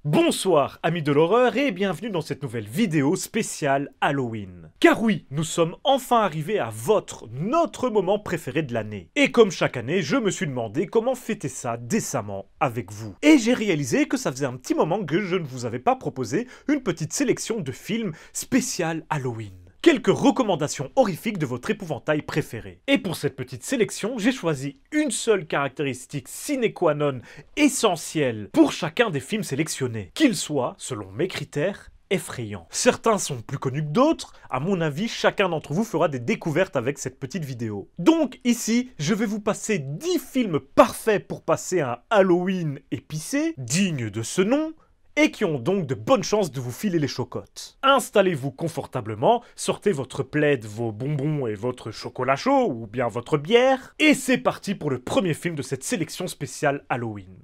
Bonsoir amis de l'horreur et bienvenue dans cette nouvelle vidéo spéciale Halloween. Car oui, nous sommes enfin arrivés à notre moment préféré de l'année. Et comme chaque année, je me suis demandé comment fêter ça décemment avec vous. Et j'ai réalisé que ça faisait un petit moment que je ne vous avais pas proposé une petite sélection de films spécial Halloween. Quelques recommandations horrifiques de votre épouvantail préféré. Et pour cette petite sélection, j'ai choisi une seule caractéristique sine qua non essentielle pour chacun des films sélectionnés, qu'ils soient, selon mes critères, effrayants. Certains sont plus connus que d'autres, à mon avis, chacun d'entre vous fera des découvertes avec cette petite vidéo. Donc ici, je vais vous passer 10 films parfaits pour passer un Halloween épicé, digne de ce nom, et qui ont donc de bonnes chances de vous filer les chocottes. Installez-vous confortablement, sortez votre plaid, vos bonbons et votre chocolat chaud, ou bien votre bière, et c'est parti pour le premier film de cette sélection spéciale Halloween.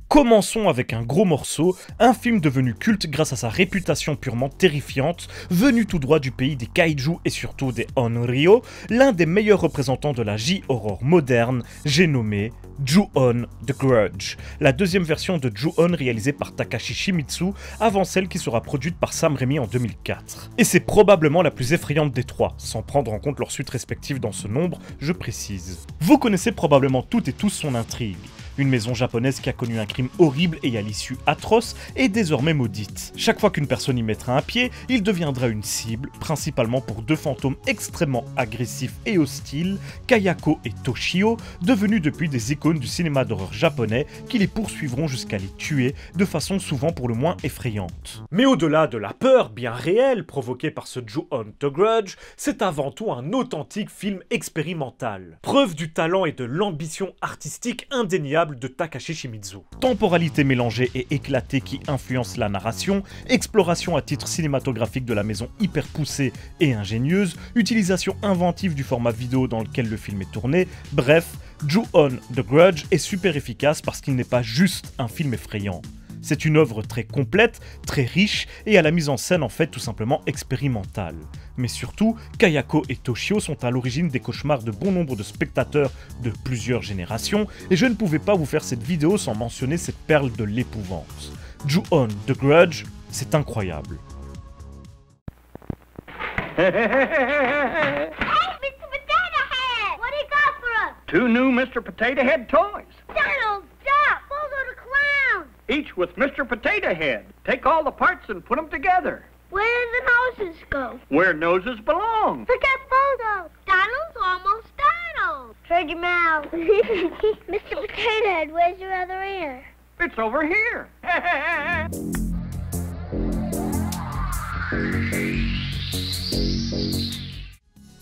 Commençons avec un gros morceau, un film devenu culte grâce à sa réputation purement terrifiante, venu tout droit du pays des kaiju et surtout des Onryo, l'un des meilleurs représentants de la J-horror moderne, j'ai nommé Ju-On The Grudge, la deuxième version de Ju-On réalisée par Takashi Shimizu avant celle qui sera produite par Sam Raimi en 2004. Et c'est probablement la plus effrayante des trois, sans prendre en compte leurs suites respectives dans ce nombre, je précise. Vous connaissez probablement toutes et tous son intrigue. Une maison japonaise qui a connu un crime horrible et à l'issue atroce est désormais maudite. Chaque fois qu'une personne y mettra un pied, il deviendra une cible, principalement pour deux fantômes extrêmement agressifs et hostiles, Kayako et Toshio, devenus depuis des icônes du cinéma d'horreur japonais qui les poursuivront jusqu'à les tuer, de façon souvent pour le moins effrayante. Mais au-delà de la peur bien réelle provoquée par ce Ju-On The Grudge, c'est avant tout un authentique film expérimental. Preuve du talent et de l'ambition artistique indéniable de Takashi Shimizu. Temporalité mélangée et éclatée qui influence la narration, exploration à titre cinématographique de la maison hyper poussée et ingénieuse, utilisation inventive du format vidéo dans lequel le film est tourné, bref, Ju-On The Grudge est super efficace parce qu'il n'est pas juste un film effrayant. C'est une œuvre très complète, très riche et à la mise en scène en fait tout simplement expérimentale. Mais surtout, Kayako et Toshio sont à l'origine des cauchemars de bon nombre de spectateurs de plusieurs générations et je ne pouvais pas vous faire cette vidéo sans mentionner cette perle de l'épouvante. Ju-On The Grudge, c'est incroyable. Hey, Mr. Potato Head! What do you got for us? 2 new Mr. Potato Head toys. Donald, stop! Those are the clowns! Each with Mr. Potato Head. Take all the parts and put them together. Where do the noses go? Where noses belong. Forget Bulldog. Donald's almost Donald. Shut your mouth. Mr. Potato Head, where's your other ear? It's over here.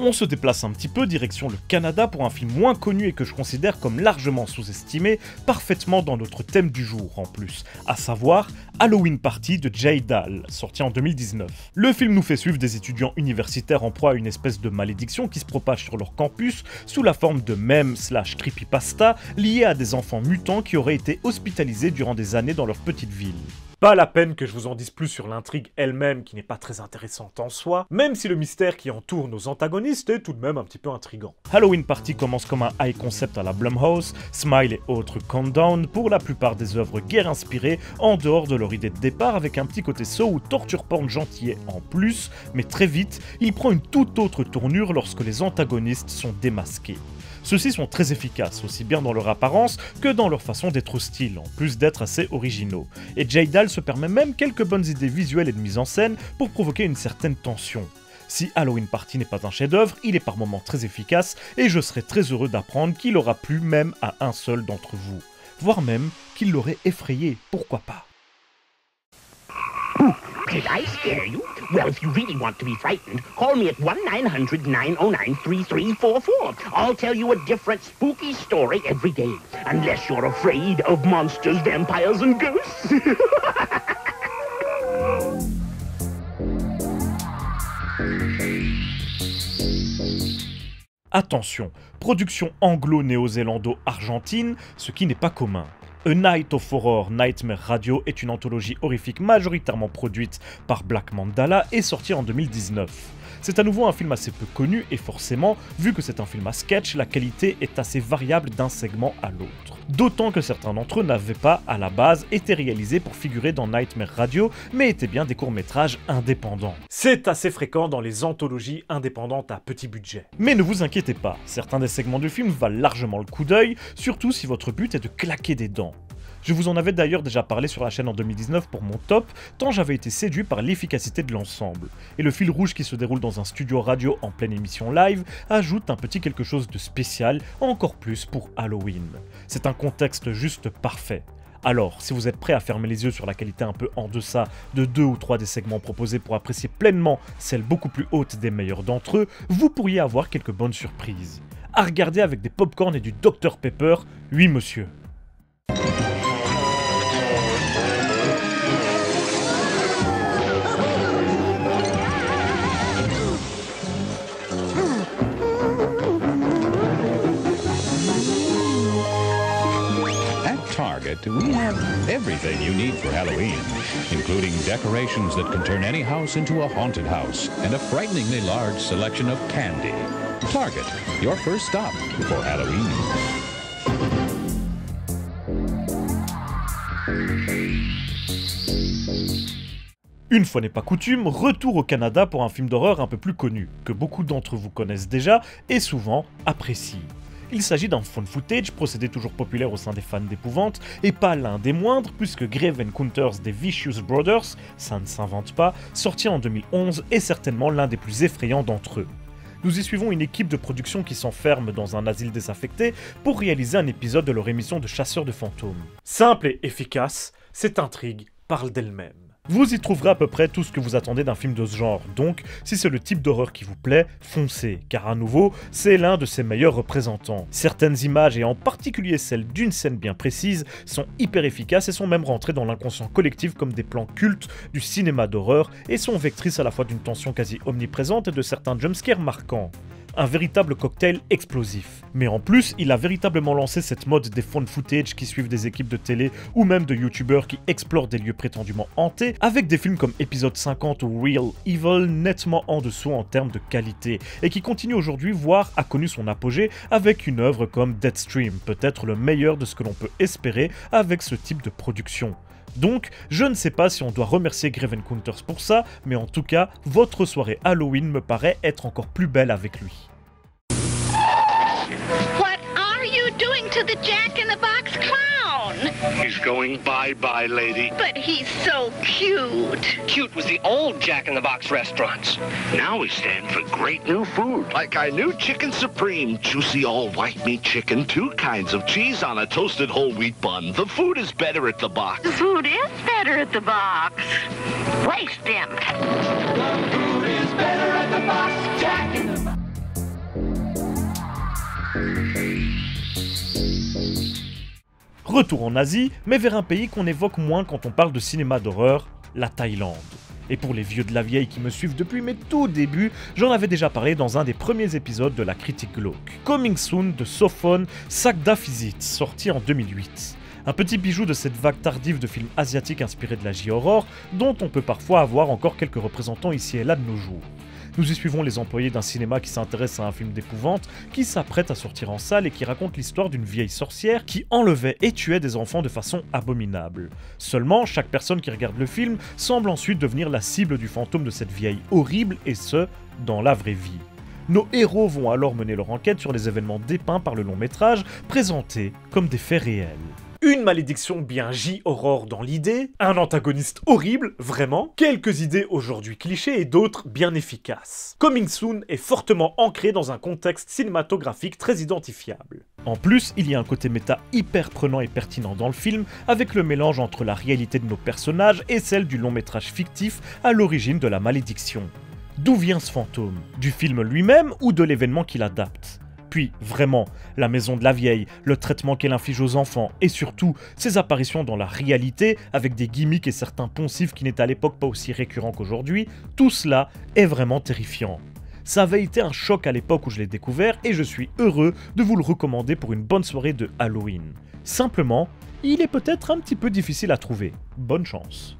On se déplace un petit peu direction le Canada pour un film moins connu et que je considère comme largement sous-estimé, parfaitement dans notre thème du jour en plus, à savoir Halloween Party de Jay Dahl, sorti en 2019. Le film nous fait suivre des étudiants universitaires en proie à une espèce de malédiction qui se propage sur leur campus sous la forme de mèmes/creepypasta liés à des enfants mutants qui auraient été hospitalisés durant des années dans leur petite ville. Pas la peine que je vous en dise plus sur l'intrigue elle-même qui n'est pas très intéressante en soi, même si le mystère qui entoure nos antagonistes est tout de même un petit peu intriguant. Halloween Party commence comme un high concept à la Blumhouse, Smile et autres Countdown, pour la plupart des œuvres guère inspirées en dehors de leur idée de départ avec un petit côté saut ou torture porn gentillet en plus, mais très vite, il prend une toute autre tournure lorsque les antagonistes sont démasqués. Ceux-ci sont très efficaces, aussi bien dans leur apparence que dans leur façon d'être hostiles, en plus d'être assez originaux. Et Jay Dahl se permet même quelques bonnes idées visuelles et de mise en scène pour provoquer une certaine tension. Si Halloween Party n'est pas un chef-d'œuvre, il est par moments très efficace et je serais très heureux d'apprendre qu'il aura plu même à un seul d'entre vous. Voire même qu'il l'aurait effrayé, pourquoi pas. Did I scare you? Well, if you really want to be frightened, call me at 1-900-909-3344. I'll tell you a different spooky story every day. Unless you're afraid of monsters, vampires, and ghosts. Attention, production anglo-néo-zélando-argentine, ce qui n'est pas commun. A Night of Horror Nightmare Radio est une anthologie horrifique majoritairement produite par Black Mandala et sortie en 2019. C'est à nouveau un film assez peu connu et forcément, vu que c'est un film à sketch, la qualité est assez variable d'un segment à l'autre. D'autant que certains d'entre eux n'avaient pas, à la base, été réalisés pour figurer dans Nightmare Radio, mais étaient bien des courts-métrages indépendants. C'est assez fréquent dans les anthologies indépendantes à petit budget. Mais ne vous inquiétez pas, certains des segments du film valent largement le coup d'œil, surtout si votre but est de claquer des dents. Je vous en avais d'ailleurs déjà parlé sur la chaîne en 2019 pour mon top, tant j'avais été séduit par l'efficacité de l'ensemble. Et le fil rouge qui se déroule dans un studio radio en pleine émission live ajoute un petit quelque chose de spécial, encore plus pour Halloween. C'est un contexte juste parfait. Alors, si vous êtes prêt à fermer les yeux sur la qualité un peu en deçà de 2 ou 3 des segments proposés pour apprécier pleinement celle beaucoup plus haute des meilleurs d'entre eux, vous pourriez avoir quelques bonnes surprises. À regarder avec des pop-corn et du Dr Pepper, oui monsieur. Target, we have everything you need for Halloween, including decorations that can turn any house into a haunted house and a frighteningly large selection of candy. Target, your first stop for Halloween. Une fois n'est pas coutume, retour au Canada pour un film d'horreur un peu plus connu, que beaucoup d'entre vous connaissent déjà et souvent apprécient. Il s'agit d'un found footage, procédé toujours populaire au sein des fans d'épouvante, et pas l'un des moindres, puisque Grave Encounters des Vicious Brothers, ça ne s'invente pas, sorti en 2011, est certainement l'un des plus effrayants d'entre eux. Nous y suivons une équipe de production qui s'enferme dans un asile désaffecté pour réaliser un épisode de leur émission de chasseurs de fantômes. Simple et efficace, cette intrigue parle d'elle-même. Vous y trouverez à peu près tout ce que vous attendez d'un film de ce genre, donc si c'est le type d'horreur qui vous plaît, foncez, car à nouveau, c'est l'un de ses meilleurs représentants. Certaines images, et en particulier celle d'une scène bien précise, sont hyper efficaces et sont même rentrées dans l'inconscient collectif comme des plans cultes du cinéma d'horreur et sont vectrices à la fois d'une tension quasi omniprésente et de certains jumpscares marquants. Un véritable cocktail explosif. Mais en plus, il a véritablement lancé cette mode des found footage qui suivent des équipes de télé ou même de youtubeurs qui explorent des lieux prétendument hantés, avec des films comme Épisode 50 ou Real Evil nettement en dessous en termes de qualité, et qui continue aujourd'hui, voire a connu son apogée avec une œuvre comme Deadstream, peut-être le meilleur de ce que l'on peut espérer avec ce type de production. Donc, je ne sais pas si on doit remercier Grave Encounters pour ça, mais en tout cas, votre soirée Halloween me paraît être encore plus belle avec lui. What are you doing to the Jack-in-the-Box clown? He's going bye-bye, lady. But he's so cute. Cute was the old Jack-in-the-Box restaurants. Now we stand for great new food, like our new Chicken Supreme, juicy all white meat chicken, 2 kinds of cheese on a toasted whole wheat bun. The food is better at the box. The food is better at the box. Waste him. The food is better at the box. Jack-in-the-Box. Retour en Asie, mais vers un pays qu'on évoque moins quand on parle de cinéma d'horreur, la Thaïlande. Et pour les vieux de la vieille qui me suivent depuis mes tout débuts, j'en avais déjà parlé dans un des premiers épisodes de la critique glauque. Coming Soon de Sophon Sakdaphizit, sorti en 2008. Un petit bijou de cette vague tardive de films asiatiques inspirés de la J-horror, dont on peut parfois avoir encore quelques représentants ici et là de nos jours. Nous y suivons les employés d'un cinéma qui s'intéresse à un film d'épouvante, qui s'apprête à sortir en salle et qui raconte l'histoire d'une vieille sorcière qui enlevait et tuait des enfants de façon abominable. Seulement, chaque personne qui regarde le film semble ensuite devenir la cible du fantôme de cette vieille horrible, et ce, dans la vraie vie. Nos héros vont alors mener leur enquête sur les événements dépeints par le long métrage, présentés comme des faits réels. Une malédiction bien J-horror dans l'idée, un antagoniste horrible, vraiment, quelques idées aujourd'hui clichés et d'autres bien efficaces. Coming Soon est fortement ancré dans un contexte cinématographique très identifiable. En plus, il y a un côté méta hyper prenant et pertinent dans le film, avec le mélange entre la réalité de nos personnages et celle du long métrage fictif à l'origine de la malédiction. D'où vient ce fantôme? Du film lui-même ou de l'événement qu'il adapte? Puis, vraiment, la maison de la vieille, le traitement qu'elle inflige aux enfants, et surtout, ses apparitions dans la réalité, avec des gimmicks et certains poncifs qui n'étaient à l'époque pas aussi récurrents qu'aujourd'hui, tout cela est vraiment terrifiant. Ça avait été un choc à l'époque où je l'ai découvert et je suis heureux de vous le recommander pour une bonne soirée de Halloween. Simplement, il est peut-être un petit peu difficile à trouver. Bonne chance.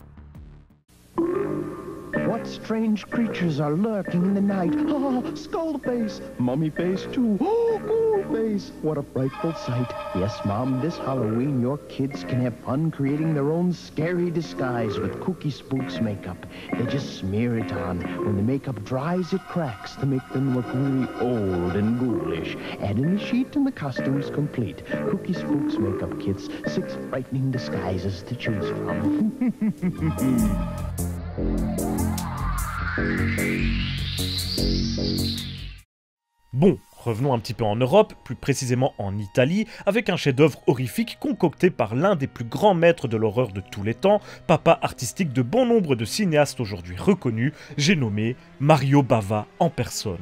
What strange creatures are lurking in the night? Oh, Skullface! Mummyface too! Oh, Ghoulface! What a frightful sight! Yes, Mom, this Halloween your kids can have fun creating their own scary disguise with Kooky Spooks makeup. They just smear it on. When the makeup dries, it cracks to make them look really old and ghoulish. Add in the sheet and the costume's complete. Kooky Spooks makeup kits, 6 frightening disguises to choose from. Bon, revenons un petit peu en Europe, plus précisément en Italie, avec un chef-d'œuvre horrifique concocté par l'un des plus grands maîtres de l'horreur de tous les temps, papa artistique de bon nombre de cinéastes aujourd'hui reconnus, j'ai nommé Mario Bava en personne.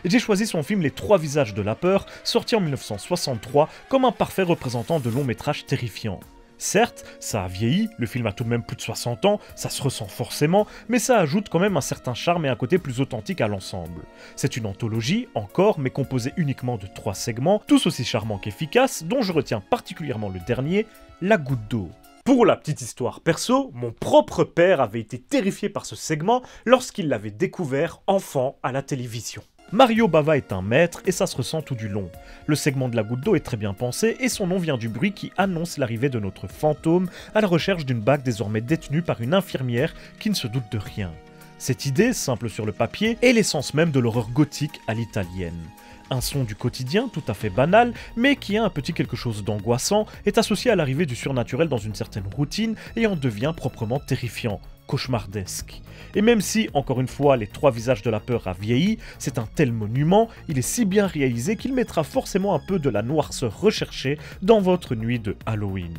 Et j'ai choisi son film Les Trois Visages de la Peur, sorti en 1963, comme un parfait représentant de long métrage terrifiant. Certes, ça a vieilli, le film a tout de même plus de 60 ans, ça se ressent forcément, mais ça ajoute quand même un certain charme et un côté plus authentique à l'ensemble. C'est une anthologie, encore, mais composée uniquement de 3 segments, tous aussi charmants qu'efficaces, dont je retiens particulièrement le dernier, La Goutte d'eau. Pour la petite histoire perso, mon propre père avait été terrifié par ce segment lorsqu'il l'avait découvert enfant à la télévision. Mario Bava est un maître et ça se ressent tout du long. Le segment de la goutte d'eau est très bien pensé et son nom vient du bruit qui annonce l'arrivée de notre fantôme à la recherche d'une bague désormais détenue par une infirmière qui ne se doute de rien. Cette idée, simple sur le papier, est l'essence même de l'horreur gothique à l'italienne. Un son du quotidien tout à fait banal, mais qui a un petit quelque chose d'angoissant, est associé à l'arrivée du surnaturel dans une certaine routine et en devient proprement terrifiant, cauchemardesque. Et même si, encore une fois, Les Trois Visages de la Peur a vieilli, c'est un tel monument, il est si bien réalisé qu'il mettra forcément un peu de la noirceur recherchée dans votre nuit de Halloween.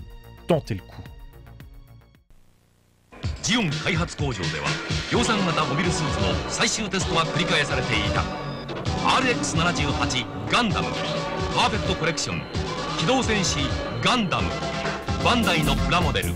Tentez le coup. ジオン開発工場では量産型モビルスーツの最終テストが繰り返されていた RX78 ガンダムパーフェクトコレクション機動戦士ガンダムバンダイのプラモデル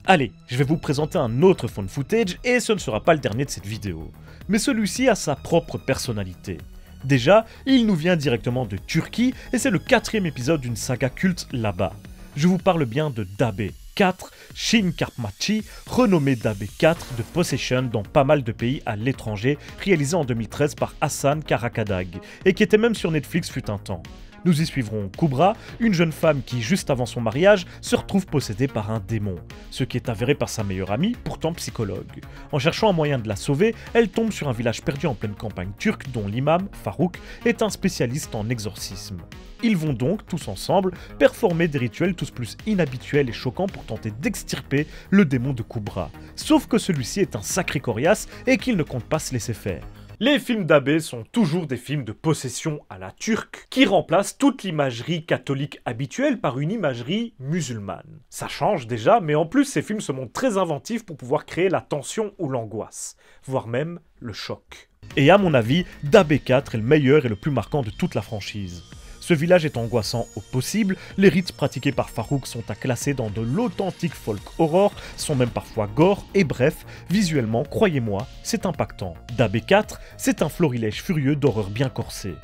Allez, je vais vous présenter un autre found footage et ce ne sera pas le dernier de cette vidéo. Mais celui-ci a sa propre personnalité. Déjà, il nous vient directement de Turquie et c'est le 4e épisode d'une saga culte là-bas. Je vous parle bien de Dabe 4, Shin Karpmachi, renommé Dabe 4 de Possession dans pas mal de pays à l'étranger, réalisé en 2013 par Hassan Karakadag, et qui était même sur Netflix fut un temps. Nous y suivrons Kubra, une jeune femme qui, juste avant son mariage, se retrouve possédée par un démon, ce qui est avéré par sa meilleure amie, pourtant psychologue. En cherchant un moyen de la sauver, elle tombe sur un village perdu en pleine campagne turque dont l'imam, Farouk, est un spécialiste en exorcisme. Ils vont donc, tous ensemble, performer des rituels tous plus inhabituels et choquants pour tenter d'extirper le démon de Kubra. Sauf que celui-ci est un sacré coriace et qu'il ne compte pas se laisser faire. Les films d'Abe sont toujours des films de possession à la turque, qui remplacent toute l'imagerie catholique habituelle par une imagerie musulmane. Ça change déjà, mais en plus ces films se montrent très inventifs pour pouvoir créer la tension ou l'angoisse, voire même le choc. Et à mon avis, Dabe 4 est le meilleur et le plus marquant de toute la franchise. Ce village est angoissant au possible, les rites pratiqués par Farouk sont à classer dans de l'authentique folk horror, sont même parfois gore, et bref, visuellement, croyez-moi, c'est impactant. Dabe 4, c'est un florilège furieux d'horreur bien corsée.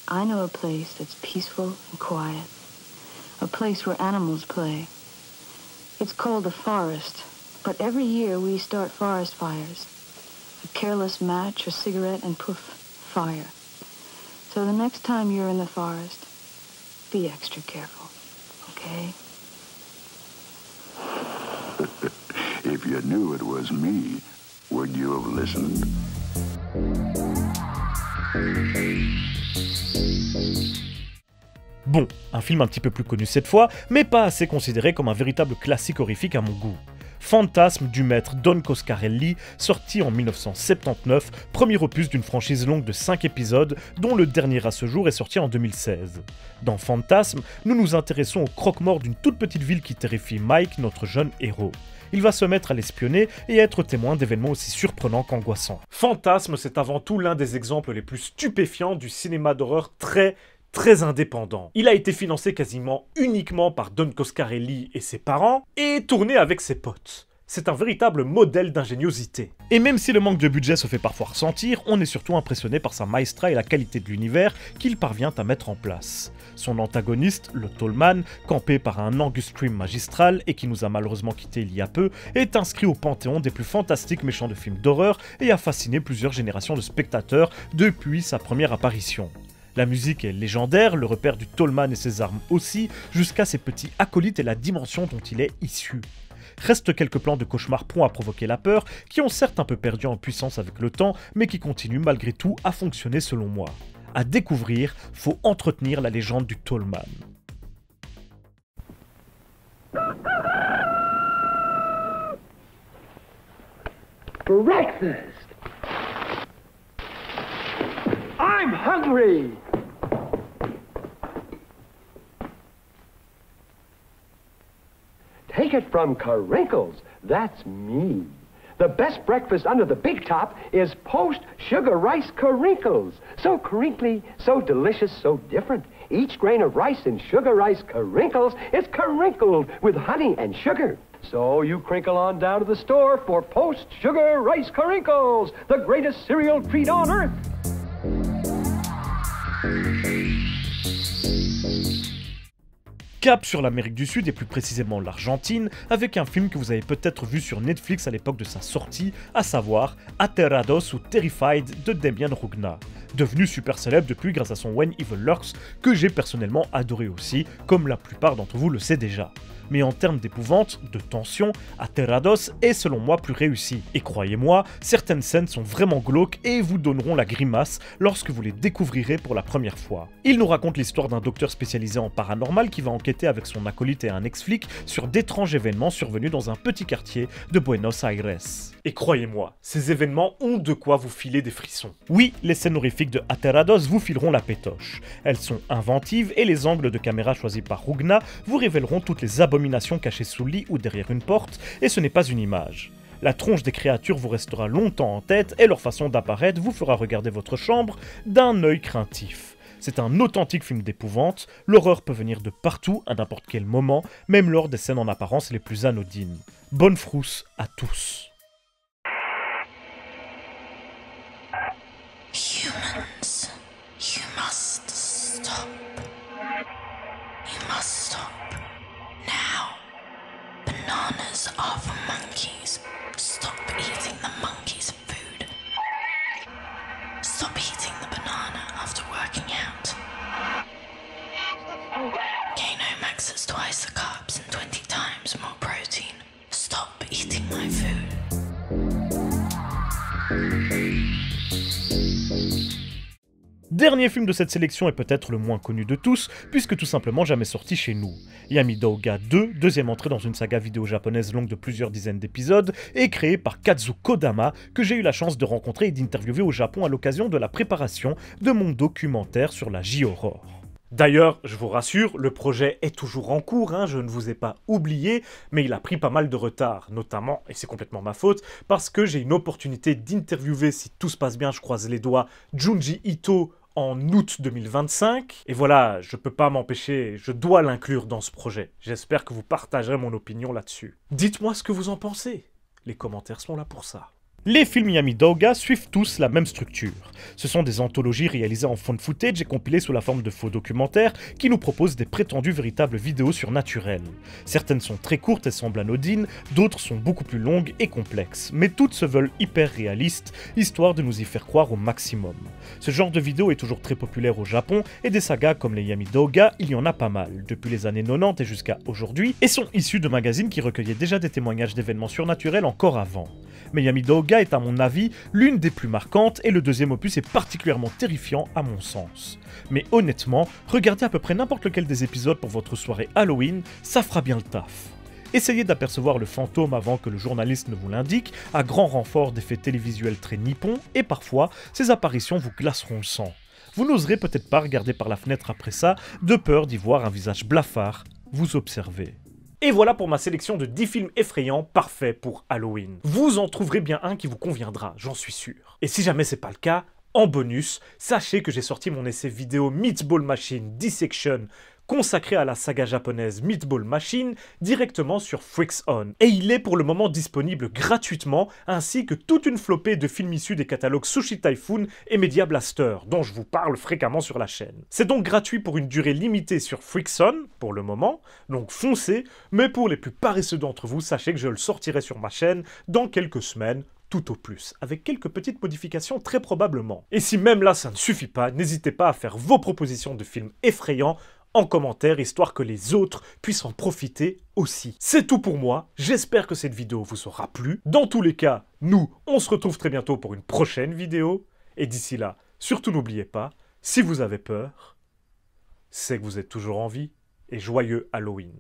I know a place that's peaceful and quiet, a place where animals play. It's called the forest, but every year we start forest fires. A careless match, a cigarette, and poof, fire. So the next time you're in the forest, be extra careful, okay? If you knew it was me, would you have listened? Bon, un film un petit peu plus connu cette fois, mais pas assez considéré comme un véritable classique horrifique à mon goût. Fantasme du maître Don Coscarelli, sorti en 1979, premier opus d'une franchise longue de 5 épisodes, dont le dernier à ce jour est sorti en 2016. Dans Fantasme, nous nous intéressons au croque-mort d'une toute petite ville qui terrifie Mike, notre jeune héros. Il va se mettre à l'espionner et être témoin d'événements aussi surprenants qu'angoissants. Fantasme, c'est avant tout l'un des exemples les plus stupéfiants du cinéma d'horreur très très indépendant. Il a été financé quasiment uniquement par Don Coscarelli et ses parents, et tourné avec ses potes. C'est un véritable modèle d'ingéniosité. Et même si le manque de budget se fait parfois ressentir, on est surtout impressionné par sa maestra et la qualité de l'univers qu'il parvient à mettre en place. Son antagoniste, le Tallman, campé par un Angus Scream magistral et qui nous a malheureusement quitté il y a peu, est inscrit au panthéon des plus fantastiques méchants de films d'horreur et a fasciné plusieurs générations de spectateurs depuis sa première apparition. La musique est légendaire, le repère du Tallman et ses armes aussi, jusqu'à ses petits acolytes et la dimension dont il est issu. Restent quelques plans de cauchemar prompts à provoquer la peur, qui ont certes un peu perdu en puissance avec le temps, mais qui continuent malgré tout à fonctionner selon moi. À découvrir, faut entretenir la légende du Tallman. Breakfast! I'm hungry! Take it from Carinkles. That's me. The best breakfast under the big top is Post Sugar Rice Carinkles. So crinkly, so delicious, so different. Each grain of rice in Sugar Rice Carinkles is carinkled with honey and sugar. So you crinkle on down to the store for Post Sugar Rice Carinkles, the greatest cereal treat on earth. Cap sur l'Amérique du Sud et plus précisément l'Argentine, avec un film que vous avez peut-être vu sur Netflix à l'époque de sa sortie, à savoir Aterrados ou Terrified de Demian Rugna, devenu super célèbre depuis grâce à son When Evil Lurks, que j'ai personnellement adoré aussi, comme la plupart d'entre vous le sait déjà. Mais en termes d'épouvante, de tension, Aterrados est selon moi plus réussi. Et croyez-moi, certaines scènes sont vraiment glauques et vous donneront la grimace lorsque vous les découvrirez pour la première fois. Il nous raconte l'histoire d'un docteur spécialisé en paranormal qui va enquêter avec son acolyte et un ex-flic sur d'étranges événements survenus dans un petit quartier de Buenos Aires. Et croyez-moi, ces événements ont de quoi vous filer des frissons. Oui, les scènes horrifiques de Aterrados vous fileront la pétoche. Elles sont inventives et les angles de caméra choisis par Rugna vous révéleront toutes les abominations cachées sous le lit ou derrière une porte, et ce n'est pas une image. La tronche des créatures vous restera longtemps en tête et leur façon d'apparaître vous fera regarder votre chambre d'un œil craintif. C'est un authentique film d'épouvante, l'horreur peut venir de partout, à n'importe quel moment, même lors des scènes en apparence les plus anodines. Bonne frousse à tous. Humans, you must stop. You must stop. Now. Bananas are for monkeys. Stop eating the monkey's food. Stop eating the banana after working out. Kano maxes twice the carbs and 20 times more protein. Stop eating my food. Dernier film de cette sélection est peut-être le moins connu de tous, puisque tout simplement jamais sorti chez nous. Yamidouga 2, deuxième entrée dans une saga vidéo japonaise longue de plusieurs dizaines d'épisodes, est créé par Kazu Kodama, que j'ai eu la chance de rencontrer et d'interviewer au Japon à l'occasion de la préparation de mon documentaire sur la J-Horror. D'ailleurs, je vous rassure, le projet est toujours en cours, je ne vous ai pas oublié, mais il a pris pas mal de retard, notamment, et c'est complètement ma faute, parce que j'ai une opportunité d'interviewer, si tout se passe bien, je croise les doigts, Junji Ito en août 2025, et voilà, je peux pas m'empêcher, je dois l'inclure dans ce projet. J'espère que vous partagerez mon opinion là-dessus. Dites-moi ce que vous en pensez, les commentaires sont là pour ça. Les films Yamidouga suivent tous la même structure. Ce sont des anthologies réalisées en found footage et compilées sous la forme de faux documentaires qui nous proposent des prétendues véritables vidéos surnaturelles. Certaines sont très courtes et semblent anodines, d'autres sont beaucoup plus longues et complexes, mais toutes se veulent hyper réalistes, histoire de nous y faire croire au maximum. Ce genre de vidéo est toujours très populaire au Japon et des sagas comme les Yamidouga, il y en a pas mal, depuis les années 90 et jusqu'à aujourd'hui, et sont issus de magazines qui recueillaient déjà des témoignages d'événements surnaturels encore avant. Mais Yamidouga est à mon avis l'une des plus marquantes et le deuxième opus est particulièrement terrifiant à mon sens. Mais honnêtement, regardez à peu près n'importe lequel des épisodes pour votre soirée Halloween, ça fera bien le taf. Essayez d'apercevoir le fantôme avant que le journaliste ne vous l'indique, à grand renfort d'effets télévisuels très nippons, et parfois, ces apparitions vous glaceront le sang. Vous n'oserez peut-être pas regarder par la fenêtre après ça, de peur d'y voir un visage blafard vous observer. Et voilà pour ma sélection de 10 films effrayants parfaits pour Halloween. Vous en trouverez bien un qui vous conviendra, j'en suis sûr. Et si jamais c'est pas le cas, En bonus, sachez que j'ai sorti mon essai vidéo Meatball Machine Dissection consacré à la saga japonaise Meatball Machine directement sur FreaksOn. Et il est pour le moment disponible gratuitement, ainsi que toute une flopée de films issus des catalogues Sushi Typhoon et Media Blaster, dont je vous parle fréquemment sur la chaîne. C'est donc gratuit pour une durée limitée sur FreaksOn, pour le moment, donc foncez, mais pour les plus paresseux d'entre vous, sachez que je le sortirai sur ma chaîne dans quelques semaines, tout au plus, avec quelques petites modifications très probablement. Et si même là ça ne suffit pas, n'hésitez pas à faire vos propositions de films effrayants en commentaire, histoire que les autres puissent en profiter aussi. C'est tout pour moi, j'espère que cette vidéo vous aura plu. Dans tous les cas, nous, on se retrouve très bientôt pour une prochaine vidéo. Et d'ici là, surtout n'oubliez pas, si vous avez peur, c'est que vous êtes toujours en vie, et joyeux Halloween.